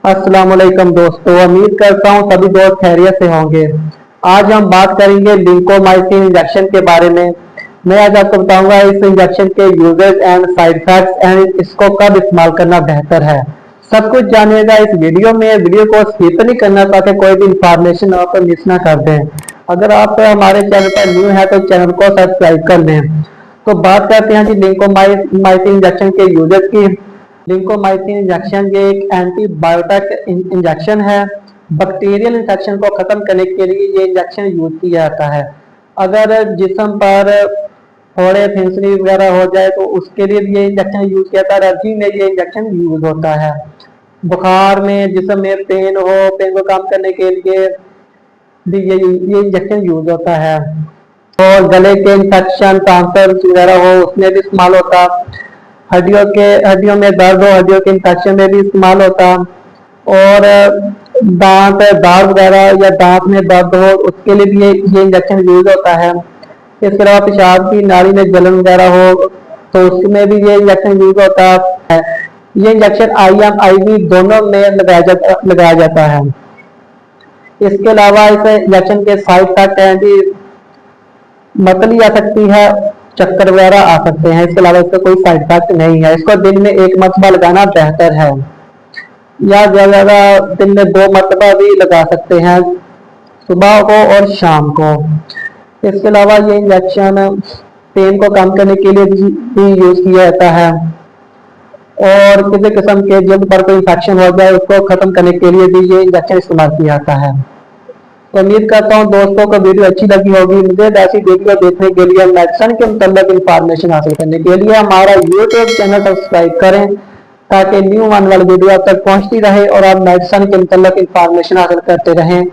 अस्सलाम वालेकुम दोस्तों, उम्मीद करता हूँ सभी दोस्त खैरियत से होंगे। आज हम बात करेंगे लिंकोमाइसिन इंजेक्शन के बारे में। मैं आज आपको बताऊंगा इस इंजेक्शन के uses and side effects and इसको कब इस्तेमाल करना बेहतर है। सब कुछ जानिएगा इस वीडियो में। वीडियो को स्किप नहीं करना ताकि कोई भी इंफॉर्मेशन आप मिस ना कर दें। अगर आप हमारे चैनल पर न्यू है तो चैनल को सब्सक्राइब कर लें। तो बात करते हैं जी लिंकोमाइसिन इंजेक्शन के यूजेस की। लिंकोमाइसिन इंजेक्शन ये एक एंटीबायोटिक इंजेक्शन है। बैक्टीरियल इन्फेक्शन को खत्म करने के लिए ये इंजेक्शन यूज किया जाता है। अगर जिस्म पर फोड़े फिंसनी वगैरह हो जाए तो उसके लिए भी ये इंजेक्शन यूज किया जाता है। एलर्जी में ये इंजेक्शन यूज होता है। बुखार में, जिस्म में पेन हो, पेन को कम करने के लिए भी ये इंजेक्शन यूज होता है। और गले के इन्फेक्शन, ट्रांसफर वगैरह हो उसमें भी इस्तेमाल होता। हड्डियों में दर्द हो, हड्डियों के इन्फेक्शन में भी इस्तेमाल होता। और दांत दाग वगैरह या दांत में दर्द हो उसके लिए भी ये इंजेक्शन यूज होता है। इसके अलावा पेशाब की नाली में जलन वगैरह हो तो उसमें भी ये इंजेक्शन यूज होता है। ये इंजेक्शन IM IV दोनों में लगाया जाता है। इसके अलावा इस इंजेक्शन के साइड इफेक्ट हैं जी, मतली आ सकती है, चक्कर वगैरह आ सकते हैं। इसके अलावा इसका कोई साइड इफेक्ट नहीं है। इसको दिन में एक मरतबा लगाना बेहतर है या ज्यादा दिन में 2 मरतबा भी लगा सकते हैं, सुबह को और शाम को। इसके अलावा ये इंजेक्शन पेन को कम करने के लिए भी यूज किया जाता है। और किसी किस्म के जल्द पर कोई इंफेक्शन हो जाए उसको खत्म करने के लिए भी ये इंजेक्शन इस्तेमाल किया जाता है। तो उम्मीद करता हूँ दोस्तों को वीडियो अच्छी लगी होगी। मुझे ऐसी वीडियो देखने के लिए, मेडिसिन के मुताबिक इंफॉर्मेशन हासिल करने के लिए हमारा यूट्यूब चैनल सब्सक्राइब करें ताकि न्यू आने वाली वीडियो आप तक पहुंचती रहे और आप मेडिसिन के मुताबिक इंफॉर्मेशन हासिल करते रहें।